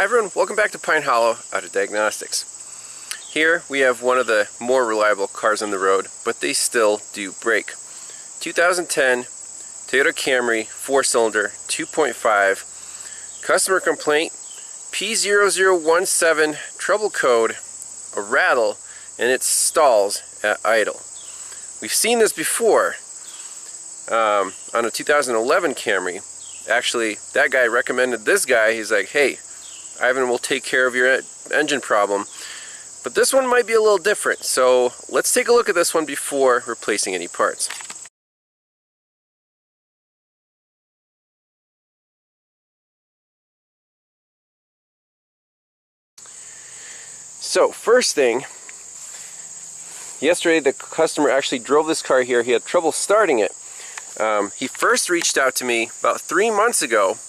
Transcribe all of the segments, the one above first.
Hi everyone, welcome back to Pine Hollow out of Diagnostics. Here we have one of the more reliable cars on the road, but they still do break. 2010 Toyota Camry 4-cylinder 2.5, customer complaint P0017, trouble code a rattle, and it stalls at idle. We've seen this before on a 2011 Camry. Actually, that guy recommended this guy. He's like, hey, Ivan will take care of your engine problem. But this one might be a little different, so let's take a look at this one before replacing any parts. So first thing, yesterday the customer actually drove this car here. He had trouble starting it. He first reached out to me about 3 months ago.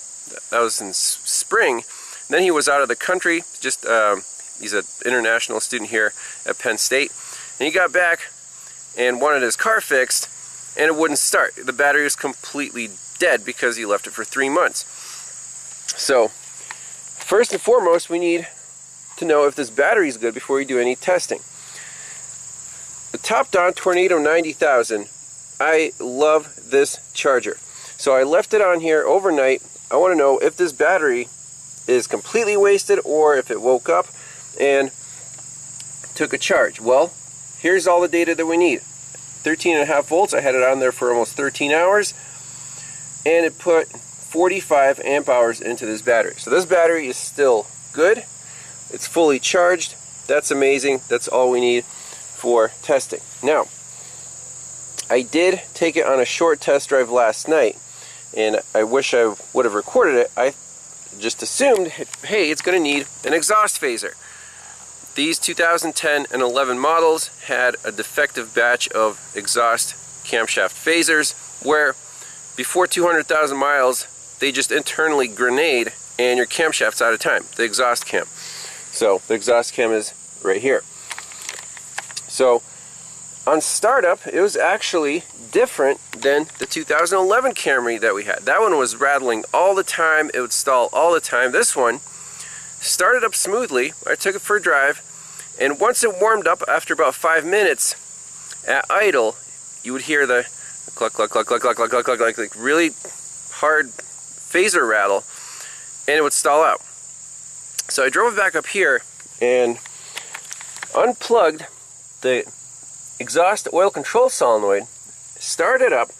That was in spring. Then he was out of the country, just he's an international student here at Penn State, and he got back and wanted his car fixed, and it wouldn't start. The battery was completely dead because he left it for 3 months. So first and foremost, we need to know if this battery is good before we do any testing. The TOPDON Tornado 90,000, I love this charger. So I left it on here overnight. I want to know if this battery is completely wasted or if it woke up and took a charge. Well, here's all the data that we need. 13.5 volts. I had it on there for almost 13 hours, and it put 45 amp hours into this battery. So this battery is still good. It's fully charged. That's amazing. That's all we need for testing. Now, I did take it on a short test drive last night, and I wish I would have recorded it. I just assumed, hey, it's going to need an exhaust phaser. These 2010 and 11 models had a defective batch of exhaust camshaft phasers where before 200,000 miles they just internally grenade and your camshaft's out of time, the exhaust cam. So the exhaust cam is right here. So on startup, it was actually different than the 2011 Camry that we had. That one was rattling all the time. It would stall all the time. This one started up smoothly. I took it for a drive, and once it warmed up after about 5 minutes at idle, you would hear the cluck, cluck, cluck, cluck, cluck, cluck, cluck, cluck, like really hard phaser rattle, and it would stall out. So I drove it back up here and unplugged the exhaust oil control solenoid, started up,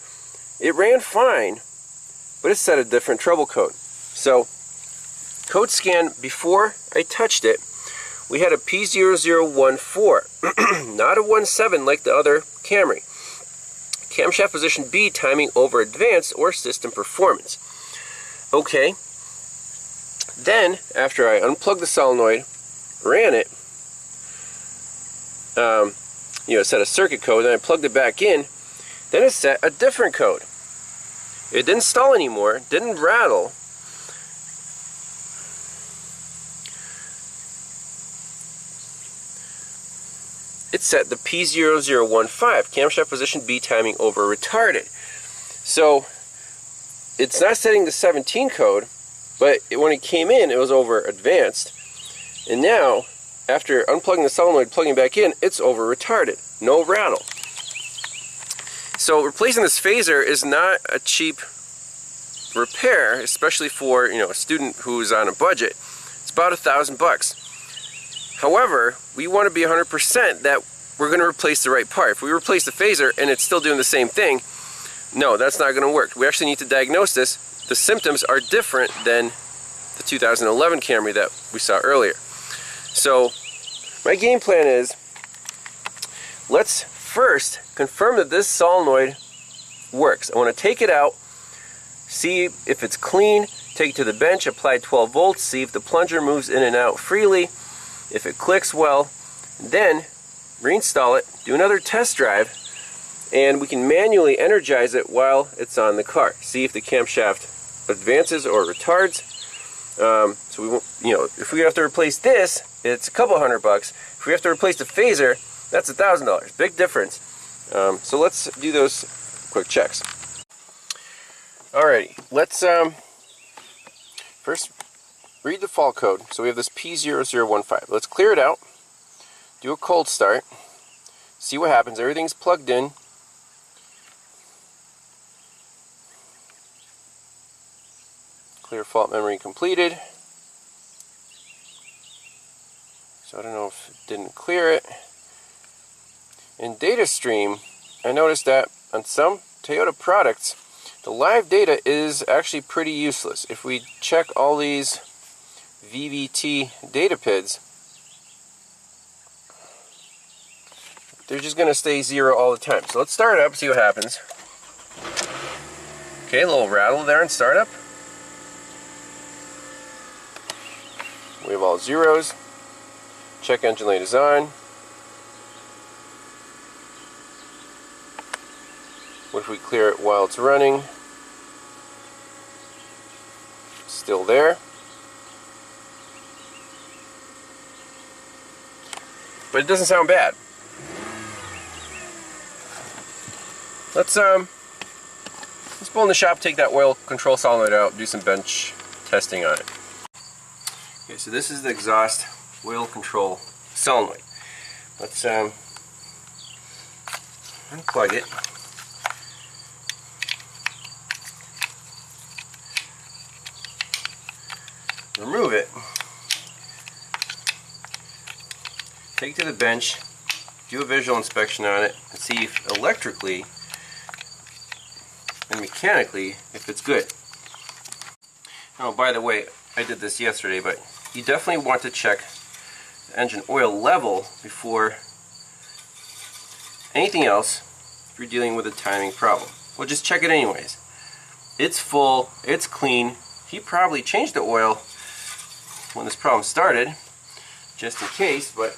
it ran fine, but it set a different trouble code. So, code scan before I touched it, we had a P0014, not a 17 like the other Camry. Camshaft position B, timing over advanced or system performance. Okay, then after I unplugged the solenoid, ran it, it set a circuit code, then I plugged it back in, then it set a different code. It didn't stall anymore, didn't rattle. It set the P0015, camshaft position B, timing over retarded. So it's not setting the 17 code, but when it came in, it was over advanced. And now, after unplugging the solenoid, plugging back in, it's over retarded. No rattle. So replacing this phaser is not a cheap repair, especially for a student who's on a budget. It's about $1,000. However, we want to be 100% that we're going to replace the right part. If we replace the phaser and it's still doing the same thing, no, that's not going to work. We actually need to diagnose this. The symptoms are different than the 2011 Camry that we saw earlier. So my game plan is, let's first confirm that this solenoid works. I want to take it out, see if it's clean, take it to the bench, apply 12 volts, see if the plunger moves in and out freely. If it clicks well, then reinstall it, do another test drive, and we can manually energize it while it's on the car. See if the camshaft advances or retards. So we won't, if we have to replace this, it's a couple $100. If we have to replace the phaser, that's $1,000. Big difference. So let's do those quick checks. Alrighty, let's first read the fault code. So we have this P0015. Let's clear it out, do a cold start, see what happens. Everything's plugged in. Clear fault memory completed. So I don't know if it didn't clear it. In data stream, I noticed that on some Toyota products, the live data is actually pretty useless. If we check all these VVT data PIDs, they're just going to stay 0 all the time. So let's start it up, see what happens. Okay, a little rattle there in startup. We have all zeros. Check engine light is on. What if we clear it while it's running? Still there. But it doesn't sound bad. Let's pull in the shop, take that oil control solenoid out, do some bench testing on it. Okay, so this is the exhaust oil control solenoid. Let's unplug it. Remove it. Take it to the bench, do a visual inspection on it, and see if electrically and mechanically if it's good. Oh, by the way, I did this yesterday, but you definitely want to check the engine oil level before anything else if you're dealing with a timing problem. Well, just check it anyways. It's full, it's clean. He probably changed the oil when this problem started, just in case, but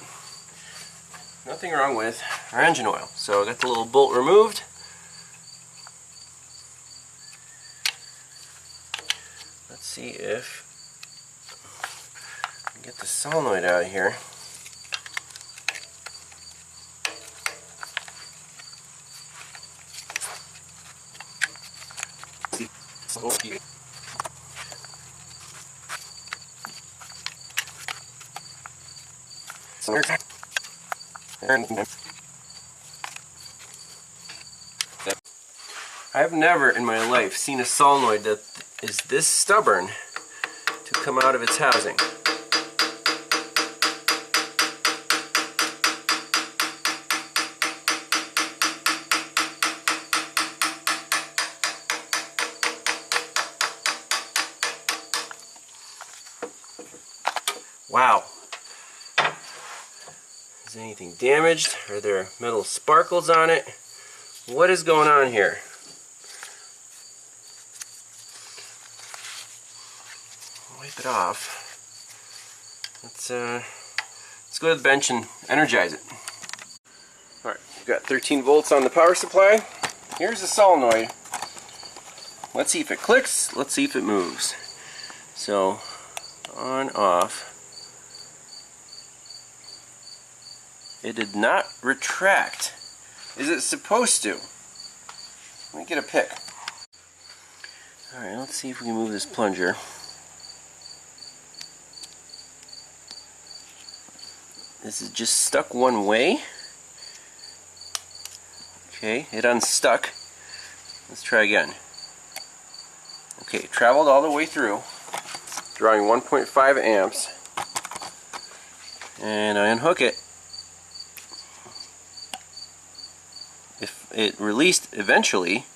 nothing wrong with our engine oil. So I got the little bolt removed. Let's see if I can get the solenoid out of here. I've never in my life seen a solenoid that is this stubborn to come out of its housing. Wow. Is anything damaged? Are there metal sparkles on it? What is going on here? Wipe it off. Let's go to the bench and energize it. Alright, we've got 13 volts on the power supply. Here's the solenoid. Let's see if it clicks. Let's see if it moves. So, on, off. It did not retract. Is it supposed to? Let me get a pick. Alright, let's see if we can move this plunger. This is just stuck one way. Okay, it unstuck. Let's try again. Okay, it traveled all the way through, drawing 1.5 amps. And I unhook it. If it released eventually,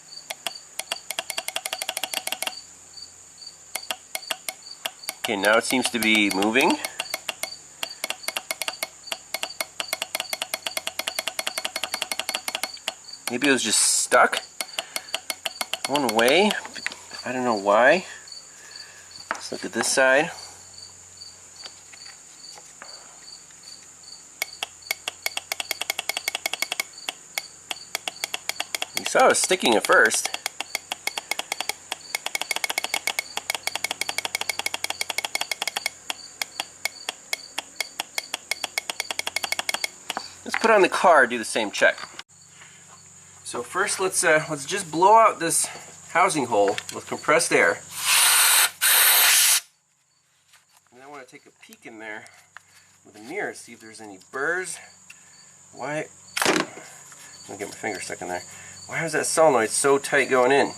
okay, now it seems to be moving. Maybe it was just stuck one way. I don't know why. Let's look at this side. You saw it was sticking at first. Let's put on the car, do the same check. So first, let's just blow out this housing hole with compressed air. take a peek in there with a mirror, see if there's any burrs. Why? I'm gonna get my finger stuck in there. Why is that solenoid so tight going in?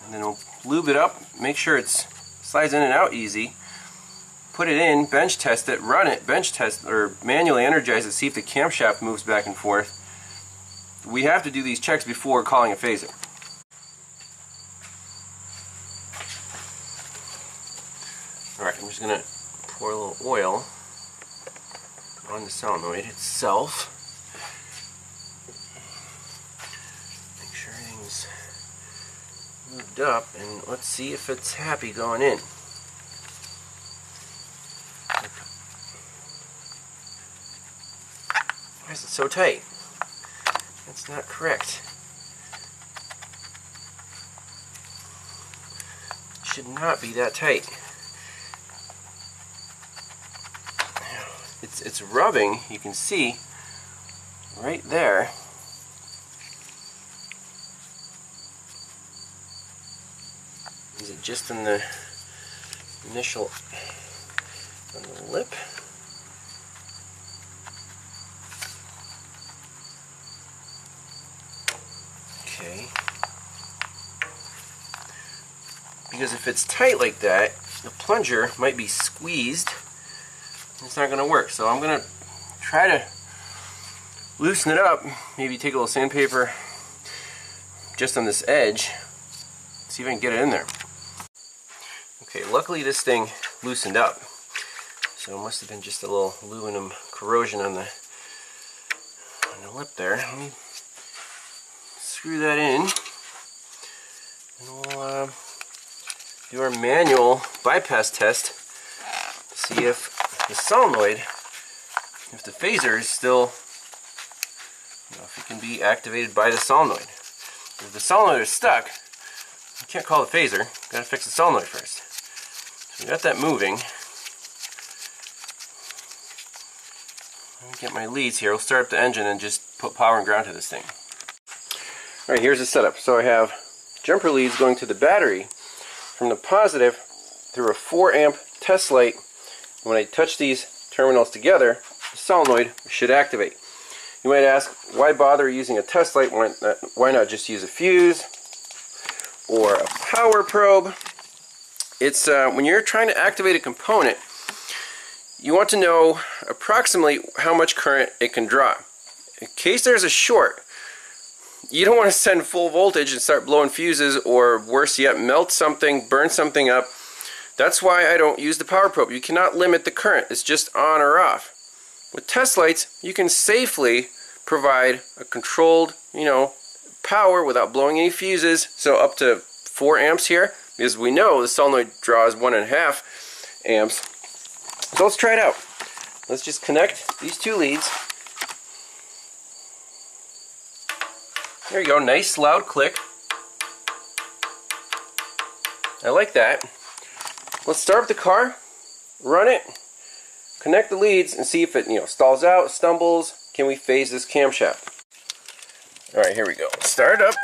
And then we'll lube it up, make sure it slides in and out easy. Put it in, bench test it, run it, bench test, or manually energize it, see if the camshaft moves back and forth. We have to do these checks before calling a phaser. Alright, I'm just going to pour a little oil on the solenoid itself. Make sure everything's moved up, and let's see if it's happy going in. Why is it so tight? That's not correct. It should not be that tight. It's rubbing, you can see right there. Is it just in the initial on the lip? Okay. Because if it's tight like that, the plunger might be squeezed. It's not going to work. So I'm going to try to loosen it up. Maybe take a little sandpaper just on this edge. See if I can get it in there. Okay, luckily this thing loosened up. So it must have been just a little aluminum corrosion on the lip there. Let me screw that in, and we'll do our manual bypass test to see if the solenoid, if the phaser is still, if it can be activated by the solenoid. If the solenoid is stuck, you can't call the phaser. You've got to fix the solenoid first. So we got that moving. Let me get my leads here. We'll start up the engine and just put power and ground to this thing. Alright, here's the setup. So I have jumper leads going to the battery from the positive through a 4 amp test light. When I touch these terminals together, the solenoid should activate. You might ask, why bother using a test light? Why not just use a fuse or a power probe? It's when you're trying to activate a component, you want to know approximately how much current it can draw. In case there's a short, you don't want to send full voltage and start blowing fuses, or worse yet, melt something, burn something up. That's why I don't use the power probe. You cannot limit the current. It's just on or off. With test lights, you can safely provide a controlled, power without blowing any fuses. So up to 4 amps here, because we know the solenoid draws 1.5 amps. So let's try it out. Let's just connect these 2 leads. There you go, nice loud click. I like that. Let's start up the car, run it, connect the leads, and see if it stalls out, stumbles. Can we phase this camshaft? Alright, here we go. Start it up.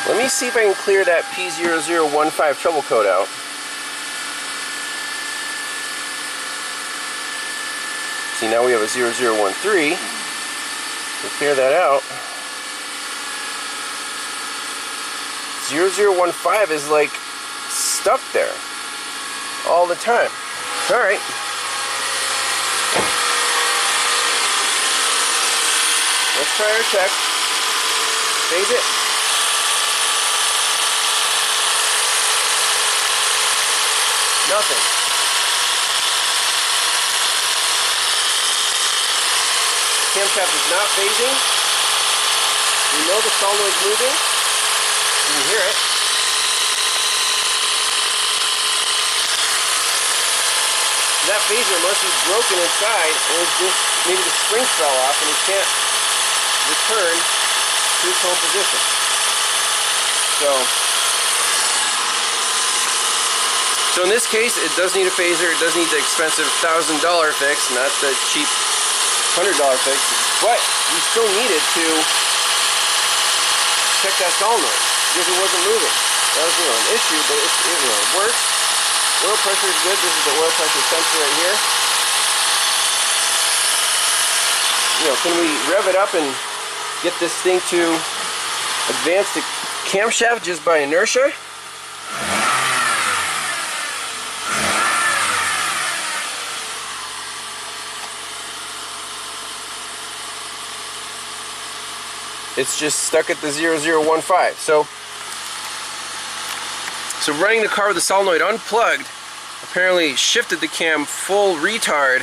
Let me see if I can clear that P0015 trouble code out. See, now we have a 0013. We'll clear that out. 0015 is like stuck there all the time. Alright. Let's try our check. Phase it. Nothing. The camshaft is not phasing. We know the solenoid's moving. You can hear it. That phaser must be broken inside, or just maybe the spring fell off and it can't return to its home position. So in this case, it does need a phaser. It does need the expensive $1,000 fix, not the cheap $100 fix. But we still needed to check that solenoid. because it wasn't moving. That was, an issue, but it works. Oil pressure is good. This is the oil pressure sensor right here. Can we rev it up and get this thing to advance the camshaft just by inertia? It's just stuck at the 0015. So running the car with the solenoid unplugged apparently shifted the cam full retard,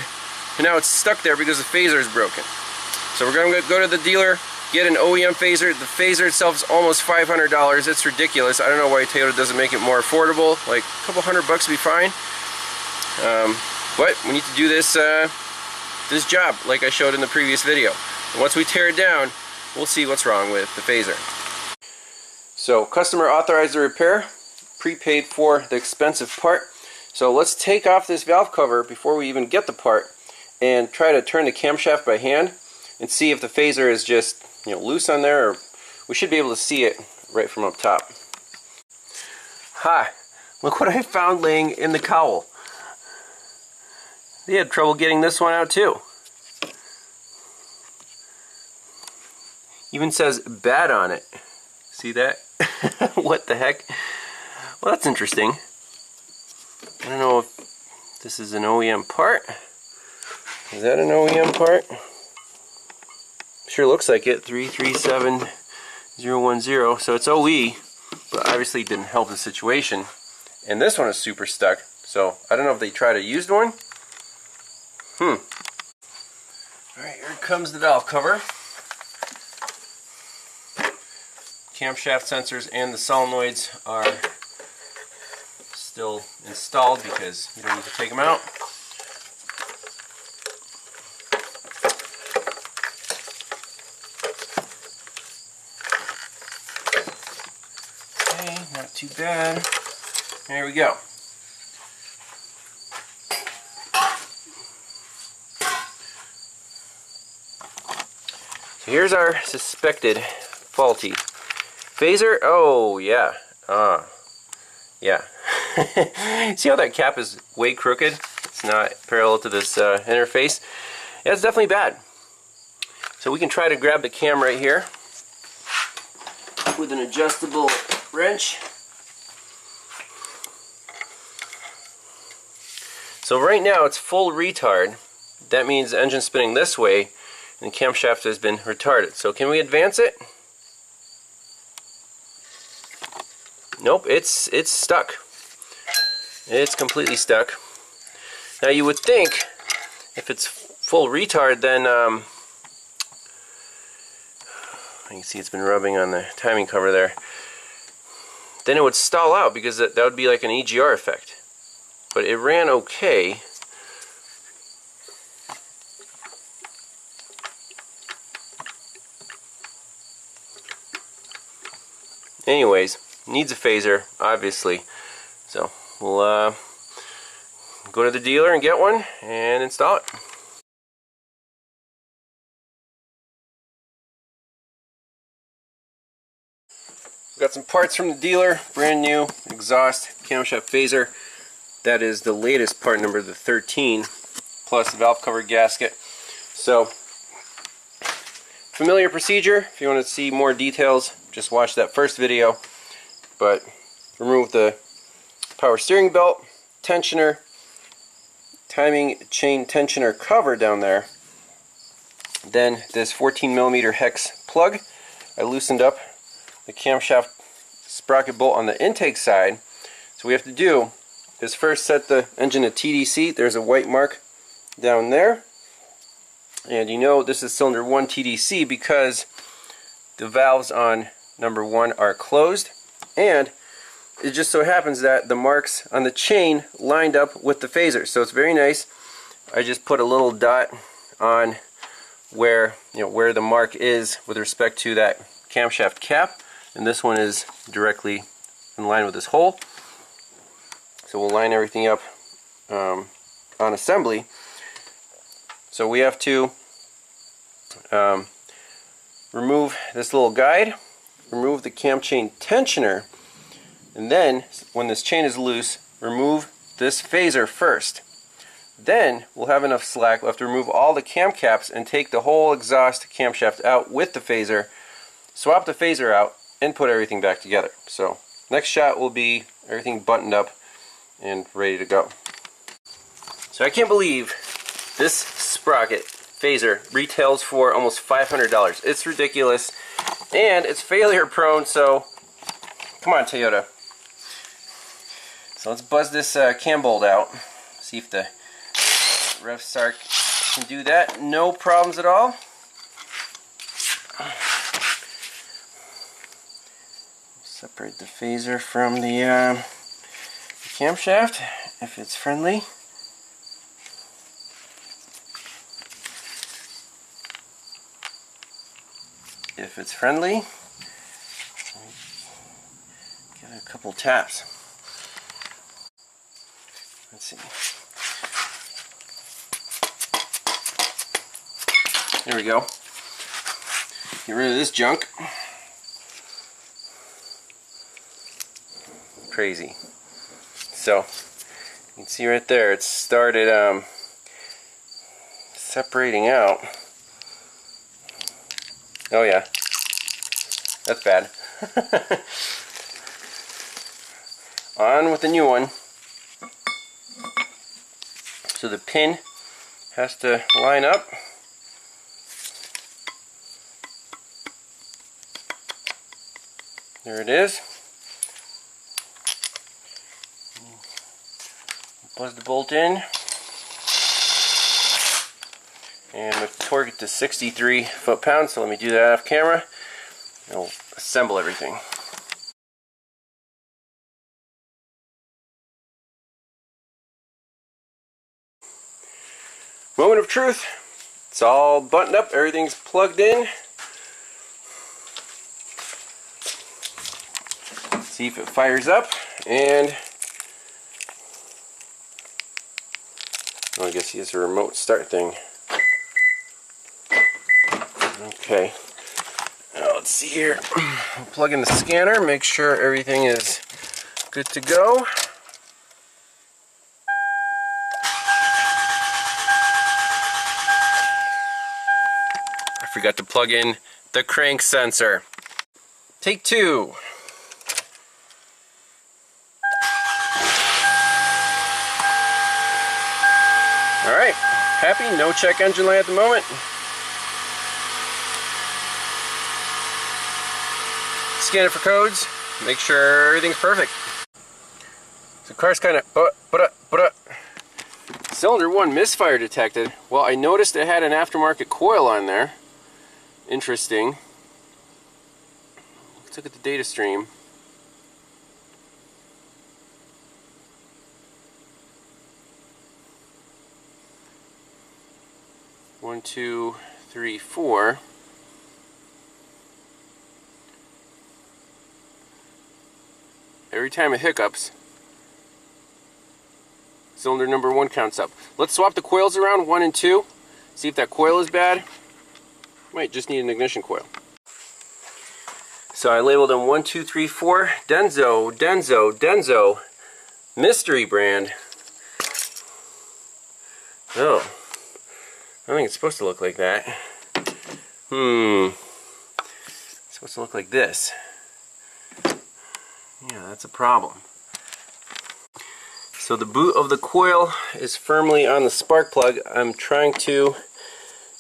and now it's stuck there because the phaser is broken. So we're going to go to the dealer, get an OEM phaser. The phaser itself is almost $500. It's ridiculous. I don't know why Toyota doesn't make it more affordable. Like a couple $100 would be fine. But we need to do this job like I showed in the previous video. And once we tear it down, we'll see what's wrong with the phaser. So customer authorized the repair, prepaid for the expensive part. So let's take off this valve cover before we even get the part and try to turn the camshaft by hand and see if the phaser is just loose on there, or we should be able to see it right from up top. Hi, look what I found laying in the cowl. They had trouble getting this one out too. Even says bad on it. See that? What the heck? Well, that's interesting. I don't know if this is an OEM part. Is that an OEM part? Sure looks like it. 337010. So it's OE, but obviously it didn't help the situation. And this one is super stuck. So I don't know if they tried a used one. Alright, here comes the valve cover. Camshaft sensors and the solenoids are still installed because we don't need to take them out. Okay, not too bad. There we go. So here's our suspected faulty phaser. Oh yeah, yeah. See how that cap is way crooked? It's not parallel to this interface. Yeah, it's definitely bad. So we can try to grab the cam right here with an adjustable wrench. So right now it's full retard. That means the engine's spinning this way and the camshaft has been retarded. So can we advance it? Nope, it's stuck. It's completely stuck. Now you would think if it's full retard, then you can see it's been rubbing on the timing cover there. Then it would stall out because that would be like an EGR effect. But it ran okay. Anyways, needs a phaser, obviously. So we'll go to the dealer and get one and install it. We've got some parts from the dealer, brand new exhaust camshaft phaser. That is the latest part number, the 13, plus the valve cover gasket. So, familiar procedure. If you want to see more details, just watch that first video. But remove the power steering belt, tensioner, timing chain tensioner cover down there. Then this 14mm hex plug. I loosened up the camshaft sprocket bolt on the intake side. So what we have to do is first set the engine to TDC. There's a white mark down there. And you know this is cylinder 1 TDC because the valves on number 1 are closed. And it just so happens that the marks on the chain lined up with the phaser. So it's very nice. I just put a little dot on where the mark is with respect to that camshaft cap. And this one is directly in line with this hole. So we'll line everything up on assembly. So we have to remove this little guide remove the cam chain tensioner, and then when this chain is loose, remove this phaser first. Then we'll have enough slack. We'll have to remove all the cam caps and take the whole exhaust camshaft out with the phaser, swap the phaser out, and put everything back together. So next shot will be everything buttoned up and ready to go. So I can't believe this sprocket phaser retails for almost $500. It's ridiculous, and it's failure prone, so come on, Toyota. So let's buzz this cam bolt out, see if the REVVSTARK can do that. No problems at all. Separate the phaser from the camshaft if it's friendly. If it's friendly, give it a couple taps. Let's see. There we go. Get rid of this junk. Crazy. So you can see right there, it started separating out. Oh yeah, that's bad. On with the new one. So the pin has to line up. There it is. Buzz the bolt in. And we'll torque it to 63 foot-pounds, so let me do that off camera. And we'll assemble everything. Moment of truth. It's all buttoned up, everything's plugged in. See if it fires up, and oh, I guess he has a remote start thing. Okay, now let's see here. We'll plug in the scanner, make sure everything is good to go. I forgot to plug in the crank sensor. Take two. Alright, happy, no check engine light at the moment. Scan it for codes, make sure everything's perfect. The car's kind of cylinder 1 misfire detected. Well, I noticed it had an aftermarket coil on there. Interesting. Let's look at the data stream. One, two, three, four. Every time it hiccups, cylinder number 1 counts up. Let's swap the coils around, 1 and 2. See if that coil is bad. Might just need an ignition coil. So I labeled them 1, 2, 3, 4. Denso. Mystery brand. Oh. I think it's supposed to look like that. It's supposed to look like this. Yeah, that's a problem. So the boot of the coil is firmly on the spark plug. I'm trying to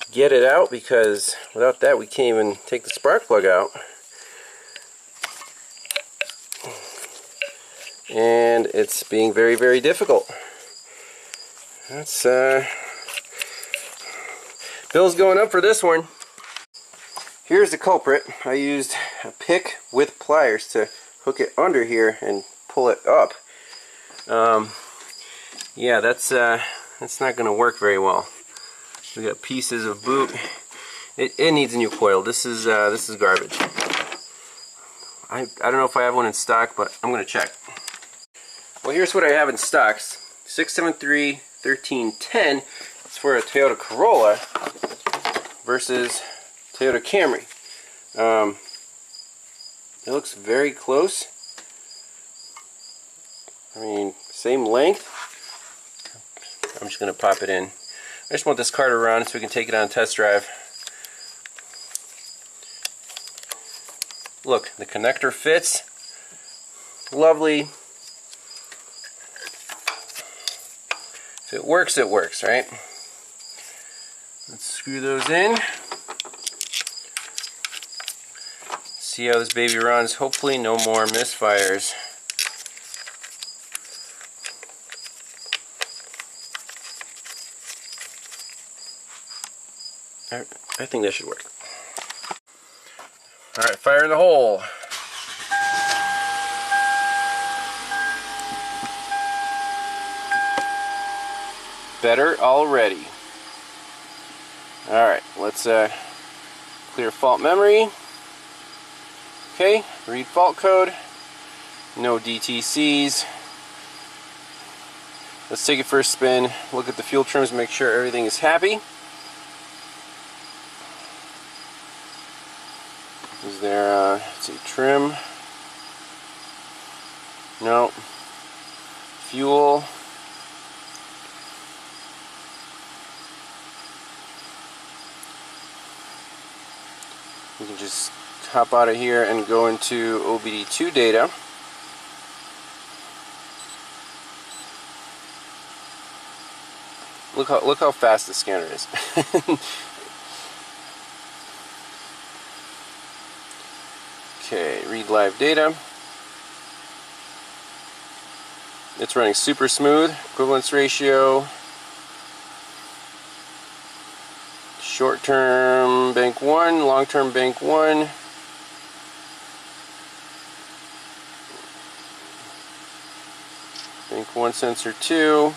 get it out because without that we can't even take the spark plug out. And it's being very, very difficult. That's bill's going up for this one. Here's the culprit. I used a pick with pliers to hook it under here and pull it up. Yeah, that's not going to work very well. We got pieces of boot. It needs a new coil. This is garbage. I don't know if I have one in stock, but I'm going to check. Well, here's what I have in stock. 673-1310. It's for a Toyota Corolla versus Toyota Camry. It looks very close. I mean, same length. I'm just going to pop it in. I just want this car to run so we can take it on a test drive. Look, the connector fits. Lovely. If it works, right? Let's screw those in. See how this baby runs. Hopefully no more misfires. I think that should work. Alright, fire in the hole. Better already. Alright, let's clear fault memory. Okay, read fault code. No DTCs. Let's take it for a spin, look at the fuel trims, make sure everything is happy. Is there, let's see, trim? No. Fuel. We can just hop out of here and go into OBD2 data. Look how fast the scanner is. Okay, read live data. It's running super smooth. Equivalence ratio. Short-term bank 1, long-term bank 1. Bank 1 sensor 2.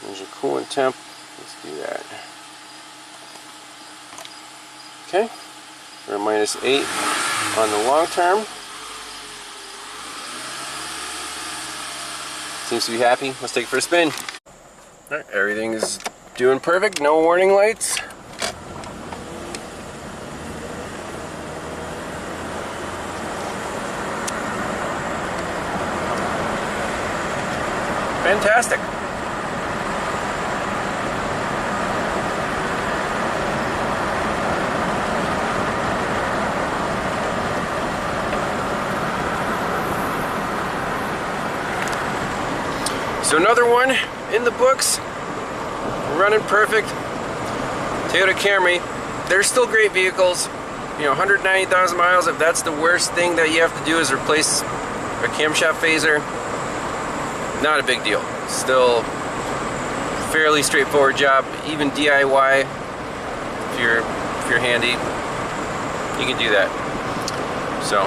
There's your coolant temp. Let's do that. Okay. We're at -8 on the long term. Seems to be happy. Let's take it for a spin. Alright, everything is doing perfect. No warning lights. Fantastic. So another one in the books, running perfect. Toyota Camry. They're still great vehicles. You know, 190,000 miles. If that's the worst thing that you have to do is replace a camshaft phaser, not a big deal. Still fairly straightforward job. Even DIY, if you're handy, you can do that. So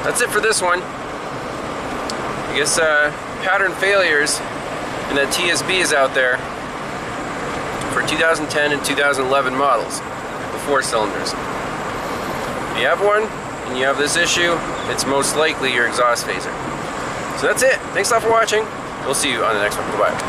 that's it for this one. I guess pattern failures and that TSB is out there for 2010 and 2011 models, the 4 cylinders. If you have one and you have this issue, it's most likely your exhaust phaser. So that's it. Thanks a lot for watching. We'll see you on the next one. Goodbye.